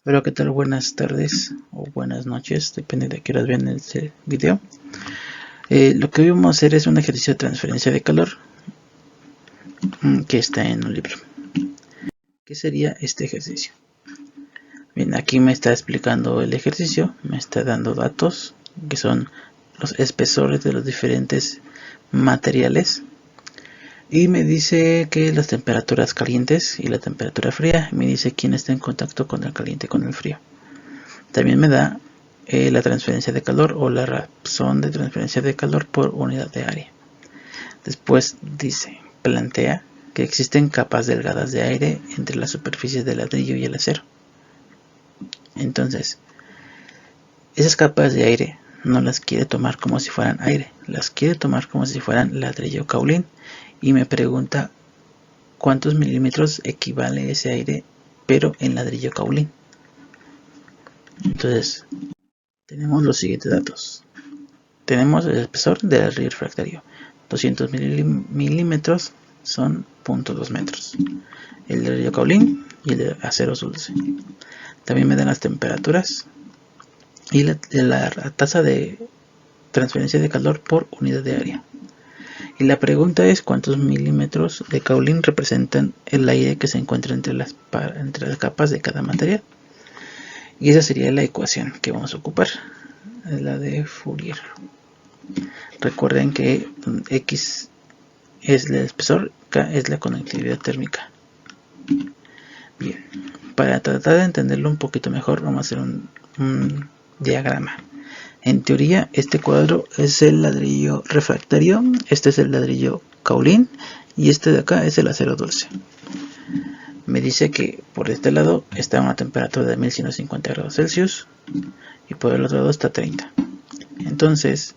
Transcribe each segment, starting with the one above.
Hola, ¿qué tal? Buenas tardes o buenas noches, depende de qué horas vean este video. Lo que hoy vamos a hacer es un ejercicio de transferencia de calor que está en un libro. ¿Qué sería este ejercicio? Bien, aquí me está explicando el ejercicio, me está dando datos que son los espesores de los diferentes materiales y me dice que las temperaturas calientes y la temperatura fría, me dice quién está en contacto con el caliente y con el frío. También me da la transferencia de calor o la razón de transferencia de calor por unidad de área. Después plantea que existen capas delgadas de aire entre las superficies del ladrillo y el acero. Entonces, esas capas de aire no las quiere tomar como si fueran aire, las quiere tomar como si fueran ladrillo kaolin y me pregunta cuántos milímetros equivale ese aire pero en ladrillo kaolin. Entonces, tenemos los siguientes datos. Tenemos el espesor del ladrillo refractario, 200 milímetros son 0.2 metros. El de ladrillo kaolin y el de acero dulce. También me dan las temperaturas y la tasa de transferencia de calor por unidad de área. Y la pregunta es cuántos milímetros de kaolin representan el aire que se encuentra entre las capas de cada material. Y esa sería la ecuación que vamos a ocupar, la de Fourier. Recuerden que X es el espesor, K es la conductividad térmica. Bien, para tratar de entenderlo un poquito mejor vamos a hacer un diagrama. En teoría este cuadro es el ladrillo refractario, este es el ladrillo kaolin y este de acá es el acero dulce. Me dice que por este lado está a una temperatura de 1150 grados Celsius y por el otro lado está 30. Entonces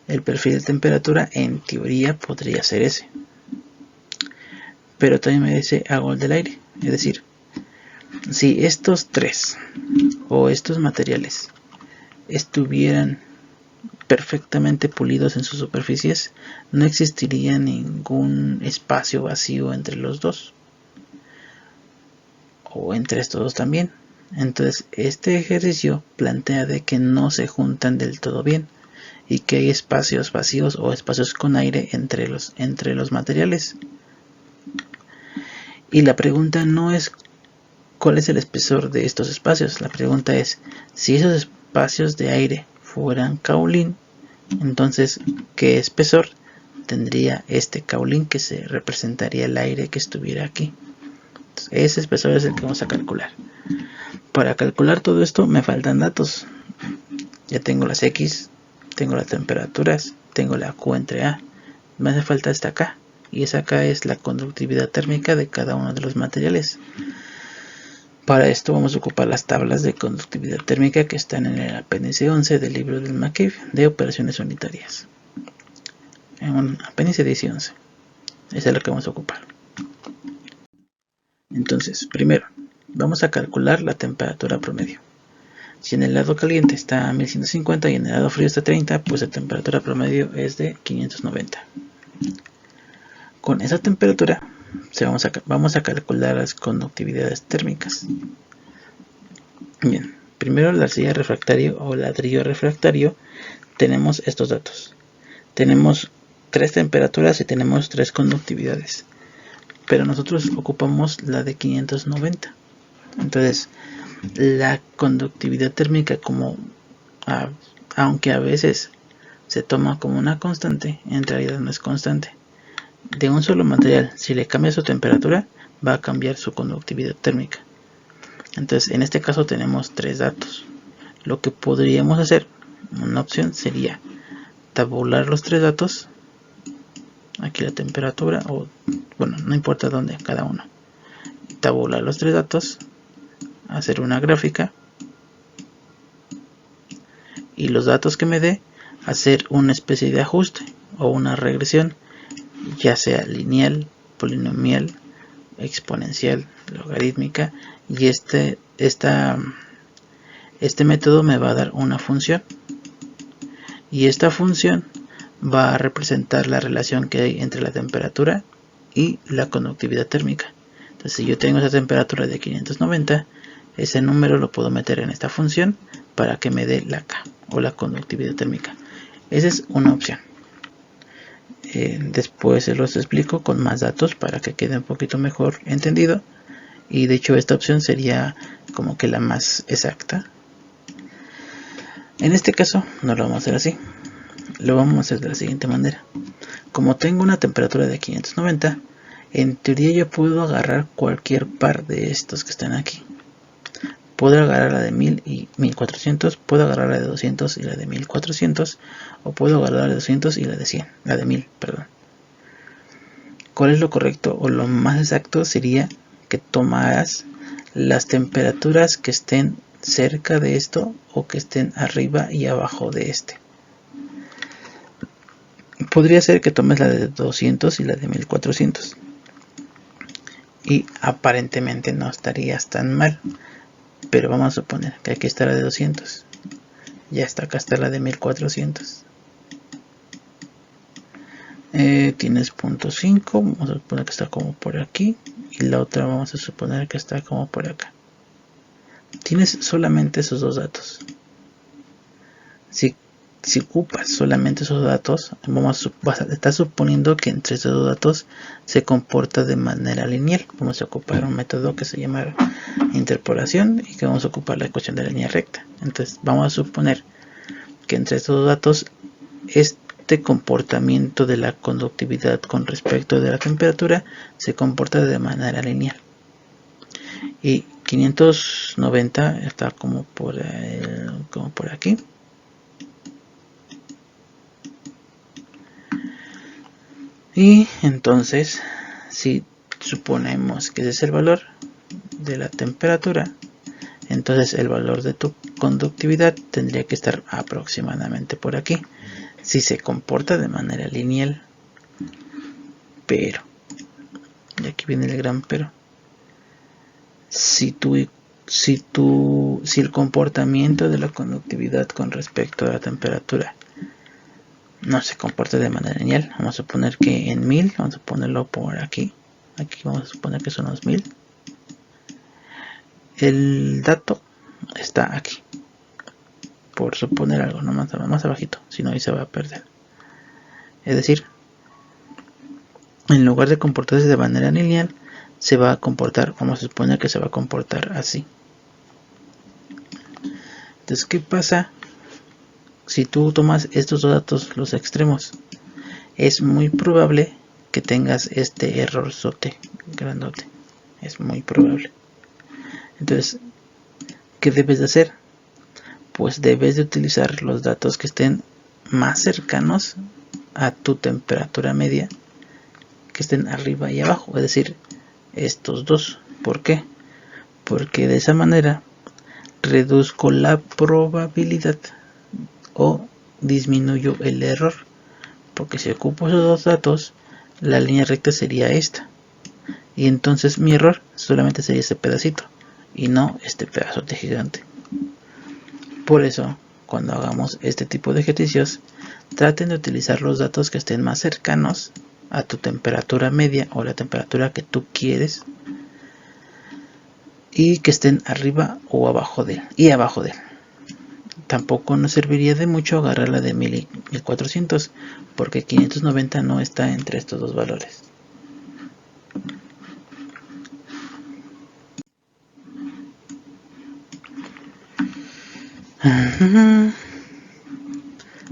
el perfil de temperatura en teoría podría ser ese. Pero también me dice a gol del aire, es decir, si estos tres o estos materiales estuvieran perfectamente pulidos en sus superficies, no existiría ningún espacio vacío entre los dos o entre estos dos también. Entonces este ejercicio plantea de que no se juntan del todo bien y que hay espacios vacíos o espacios con aire entre los materiales. Y la pregunta no es cuál es el espesor de estos espacios, la pregunta es si esos espacios de aire fueran kaolin, entonces ¿qué espesor tendría este kaolin que se representaría el aire que estuviera aquí? Entonces, ese espesor es el que vamos a calcular. Para calcular todo esto me faltan datos. Ya tengo las X, tengo las temperaturas, tengo la Q entre A. Me hace falta esta K. Y esa K es la conductividad térmica de cada uno de los materiales. Para esto vamos a ocupar las tablas de conductividad térmica que están en el apéndice 11 del libro del McCabe de operaciones unitarias. En un apéndice 10 y 11. Esa es la que vamos a ocupar. Entonces, primero, vamos a calcular la temperatura promedio. Si en el lado caliente está a 1150 y en el lado frío está a 30, pues la temperatura promedio es de 590. Con esa temperatura vamos a calcular las conductividades térmicas. Bien, primero la arcilla refractario o ladrillo refractario, tenemos estos datos. Tenemos 3 temperaturas y tenemos 3 conductividades, pero nosotros ocupamos la de 590. Entonces, la conductividad térmica, aunque a veces se toma como una constante, en realidad no es constante. De un solo material, si le cambia su temperatura, va a cambiar su conductividad térmica. Entonces, en este caso tenemos 3 datos. Lo que podríamos hacer, una opción sería tabular los 3 datos. Aquí la temperatura, o bueno, no importa dónde, cada uno. Tabular los 3 datos, hacer una gráfica y los datos que me dé, hacer una especie de ajuste o una regresión, ya sea lineal, polinomial, exponencial, logarítmica, y este método me va a dar una función y esta función va a representar la relación que hay entre la temperatura y la conductividad térmica. Entonces, si yo tengo esa temperatura de 590, ese número lo puedo meter en esta función para que me dé la K o la conductividad térmica. Esa es una opción. Después se los explico con más datos para que quede un poquito mejor entendido, y de hecho esta opción sería como que la más exacta. En este caso no lo vamos a hacer así, lo vamos a hacer de la siguiente manera. Como tengo una temperatura de 590, en teoría yo puedo agarrar cualquier par de estos que están aquí. Puedo agarrar la de 1000 y 1400, puedo agarrar la de 200 y la de 1400, o puedo agarrar la de 200 y la de 100, la de 1000, perdón. ¿Cuál es lo correcto o lo más exacto? Sería que tomaras las temperaturas que estén cerca de esto o que estén arriba y abajo de este. Podría ser que tomes la de 200 y la de 1400. Y aparentemente no estarías tan mal. Pero vamos a suponer que aquí está la de 200. Ya está, acá está la de 1400. Tienes punto 5. Vamos a suponer que está como por aquí. Y la otra vamos a suponer que está como por acá. Tienes solamente esos dos datos. Si ocupas solamente esos datos, estás suponiendo que entre esos dos datos se comporta de manera lineal. Vamos a ocupar un método que se llama interpolación y que vamos a ocupar la ecuación de la línea recta. Entonces vamos a suponer que entre estos dos datos este comportamiento de la conductividad con respecto de la temperatura se comporta de manera lineal. Y 590 está como por aquí. Y entonces, si suponemos que ese es el valor de la temperatura, entonces el valor de tu conductividad tendría que estar aproximadamente por aquí, si se comporta de manera lineal. Pero, y aquí viene el gran pero, si el comportamiento de la conductividad con respecto a la temperatura no se comporta de manera lineal, vamos a suponer que en 1000, vamos a ponerlo por aquí, vamos a suponer que son los 1000, el dato está aquí, por suponer algo, no más abajito, si no ahí se va a perder. Es decir, en lugar de comportarse de manera lineal, se va a comportar, vamos a suponer que se va a comportar así. Entonces, ¿qué pasa si tú tomas estos dos datos, los extremos? Es muy probable que tengas este errorzote grandote, es muy probable. Entonces, ¿qué debes de hacer? Pues debes de utilizar los datos que estén más cercanos a tu temperatura media, que estén arriba y abajo, es decir, estos dos. ¿Por qué? Porque de esa manera reduzco la probabilidad o disminuyo el error, porque si ocupo esos dos datos, la línea recta sería esta, y entonces mi error solamente sería este pedacito y no este pedazote gigante. Por eso, cuando hagamos este tipo de ejercicios, traten de utilizar los datos que estén más cercanos a tu temperatura media o la temperatura que tú quieres, y que estén arriba o abajo de él, y abajo de él. Tampoco nos serviría de mucho agarrar la de 1000 y 1400, porque 590 no está entre estos dos valores.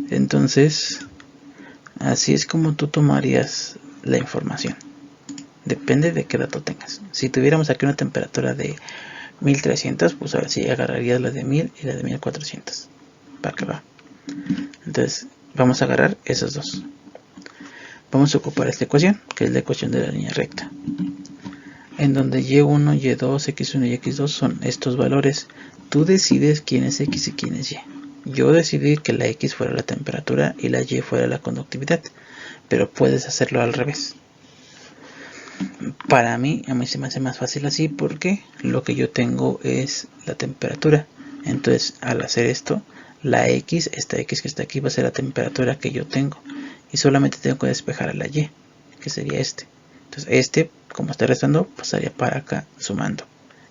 Entonces, así es como tú tomarías la información. Depende de qué dato tengas. Si tuviéramos aquí una temperatura de 1300, pues ahora sí agarrarías la de 1000 y la de 1400. Para que va. Entonces, vamos a agarrar esos dos. Vamos a ocupar esta ecuación, que es la ecuación de la línea recta, en donde y1, y2, x1 y x2 son estos valores. Tú decides quién es x y quién es y. Yo decidí que la x fuera la temperatura y la y fuera la conductividad, pero puedes hacerlo al revés. A mí se me hace más fácil así, porque lo que yo tengo es la temperatura. Entonces, al hacer esto, la x, esta x que está aquí, va a ser la temperatura que yo tengo, y solamente tengo que despejar a la y, que sería este. Entonces este, como está restando, pasaría para acá sumando,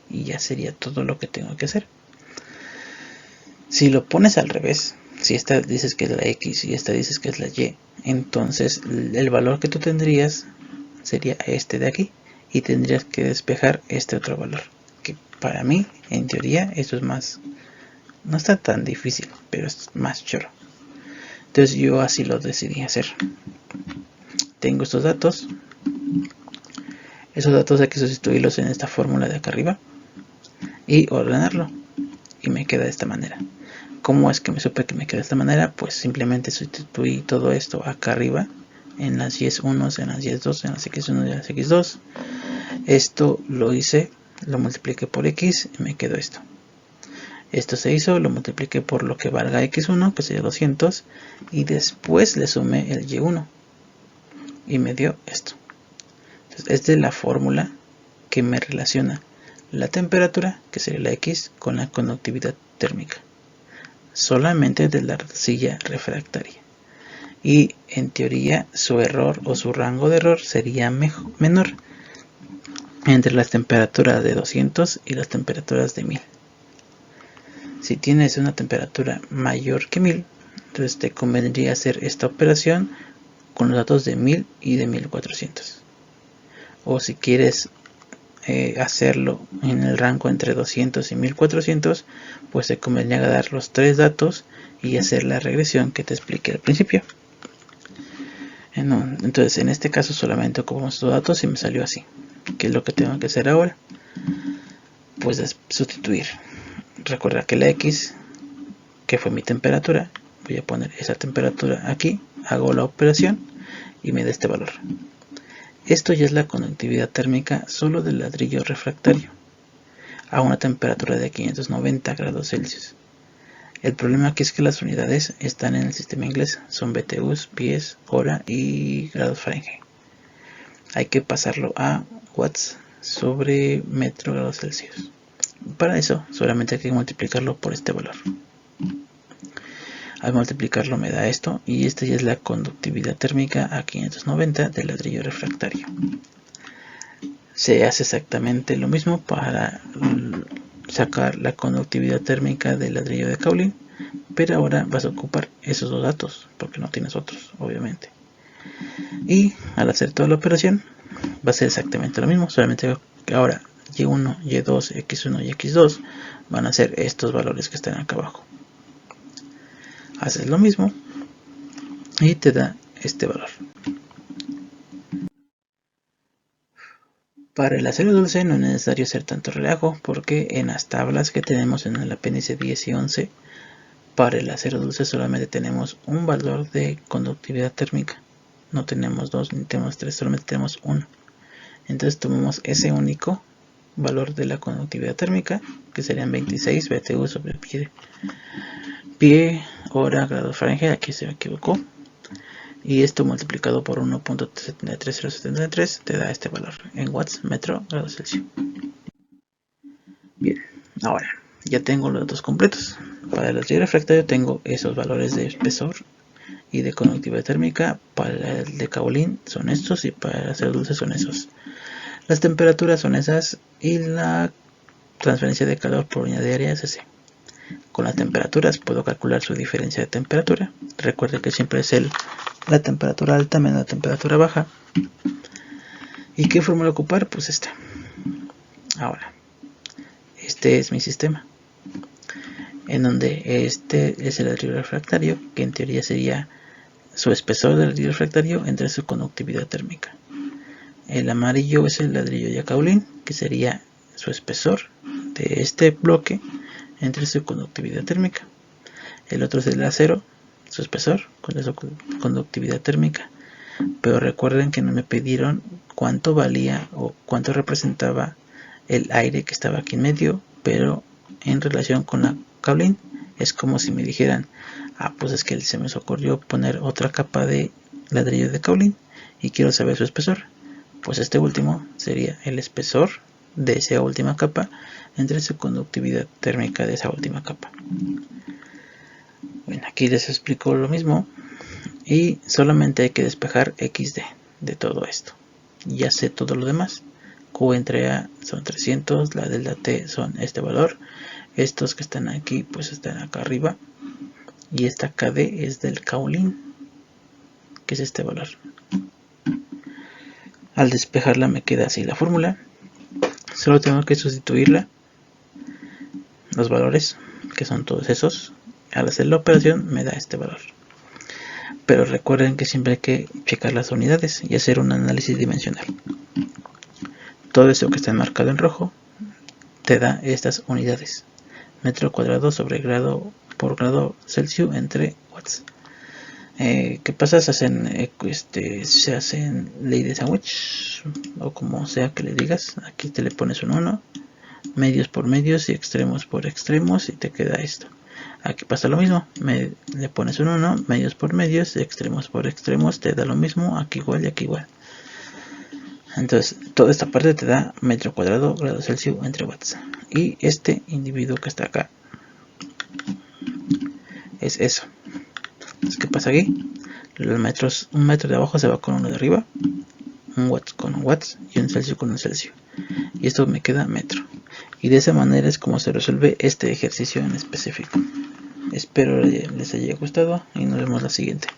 y ya sería todo lo que tengo que hacer. Si lo pones al revés, si esta dices que es la X y esta dices que es la Y, entonces el valor que tú tendrías sería este de aquí y tendrías que despejar este otro valor, que para mí en teoría esto es más, no está tan difícil, pero es más choro. Entonces yo así lo decidí hacer. Tengo estos datos, esos datos hay que sustituirlos en esta fórmula de acá arriba y ordenarlo, y me queda de esta manera. ¿Cómo es que me supe que me queda de esta manera? Pues simplemente sustituí todo esto acá arriba en las y1, en las y2, en las x1 y en las x2. Esto lo hice, lo multipliqué por x y me quedó esto. Esto se hizo, lo multipliqué por lo que valga x1, que sería 200, y después le sumé el y1 y me dio esto. Entonces, esta es la fórmula que me relaciona la temperatura, que sería la X, con la conductividad térmica, solamente de la arcilla refractaria. Y en teoría su error o su rango de error sería menor entre las temperaturas de 200 y las temperaturas de 1000. Si tienes una temperatura mayor que 1000, entonces te convendría hacer esta operación con los datos de 1000 y de 1400. O si quieres hacerlo en el rango entre 200 y 1400, pues te convendría dar los tres datos y hacer la regresión que te expliqué al principio. Entonces en este caso solamente ocupamos estos datos y me salió así. ¿Qué es lo que tengo que hacer ahora? Pues sustituir. Recuerda que la X, que fue mi temperatura, voy a poner esa temperatura aquí, hago la operación y me da este valor. Esto ya es la conductividad térmica solo del ladrillo refractario a una temperatura de 590 grados Celsius. El problema aquí es que las unidades están en el sistema inglés, son BTUs, pies, hora y grados Fahrenheit. Hay que pasarlo a watts sobre metro grados Celsius. Para eso solamente hay que multiplicarlo por este valor. Al multiplicarlo me da esto, y esta ya es la conductividad térmica a 590 del ladrillo refractario. Se hace exactamente lo mismo para sacar la conductividad térmica del ladrillo de Kaolin, pero ahora vas a ocupar esos dos datos porque no tienes otros, obviamente. Y al hacer toda la operación va a ser exactamente lo mismo, solamente que ahora y1, y2, x1 y x2 van a ser estos valores que están acá abajo. Haces lo mismo y te da este valor. Para el acero dulce no es necesario hacer tanto relajo, porque en las tablas que tenemos en el apéndice 10 y 11, para el acero dulce solamente tenemos un valor de conductividad térmica. No tenemos dos ni tenemos tres, solamente tenemos uno. Entonces tomamos ese único valor de la conductividad térmica, que serían 26 BTU sobre pie, hora, grados Fahrenheit, aquí se me equivocó. Y esto multiplicado por 1.73073 te da este valor en watts metro grados Celsius. Bien, ahora ya tengo los datos completos. Para el ladrillo refractario tengo esos valores de espesor y de conductividad térmica. Para el de Kaolin son estos y para el acero dulce son esos. Las temperaturas son esas y la transferencia de calor por unidad de área es ese. Con las temperaturas puedo calcular su diferencia de temperatura. Recuerde que siempre es la temperatura alta menos la temperatura baja. ¿Y qué fórmula ocupar? Pues esta. Ahora, este es mi sistema, en donde este es el ladrillo refractario, que en teoría sería su espesor del ladrillo refractario entre su conductividad térmica. El amarillo es el ladrillo de Kaolin, que sería su espesor de este bloque entre su conductividad térmica. El otro es el acero, su espesor con su conductividad térmica. Pero recuerden que no me pidieron cuánto valía o cuánto representaba el aire que estaba aquí en medio, pero en relación con la Kaolin es como si me dijeran, pues es que se me ocurrió poner otra capa de ladrillo de Kaolin y quiero saber su espesor. Pues este último sería el espesor de esa última capa entre su conductividad térmica de esa última capa. Bueno, aquí les explico lo mismo y solamente hay que despejar XD de todo esto. Ya sé todo lo demás, Q entre A son 300, la delta T son este valor, estos que están aquí pues están acá arriba, y esta KD es del kaolin, que es este valor. Al despejarla me queda así la fórmula, solo tengo que sustituirla, los valores que son todos esos, al hacer la operación me da este valor. Pero recuerden que siempre hay que checar las unidades y hacer un análisis dimensional. Todo eso que está marcado en rojo te da estas unidades: metro cuadrado sobre grado por grado Celsius entre watts. ¿Qué pasa? Se hacen ley de sándwich, o como sea que le digas. Aquí te le pones un 1, medios por medios y extremos por extremos, y te queda esto. Aquí pasa lo mismo, le pones un 1, medios por medios y extremos por extremos, te da lo mismo, aquí igual y aquí igual. Entonces toda esta parte te da metro cuadrado grado Celsius entre watts. Y este individuo que está acá es eso. Entonces, ¿qué pasa aquí? Los metros, un metro de abajo se va con uno de arriba, un watts con un watts y un Celsius con un Celsius. Y esto me queda metro. Y de esa manera es como se resuelve este ejercicio en específico. Espero les haya gustado y nos vemos la siguiente.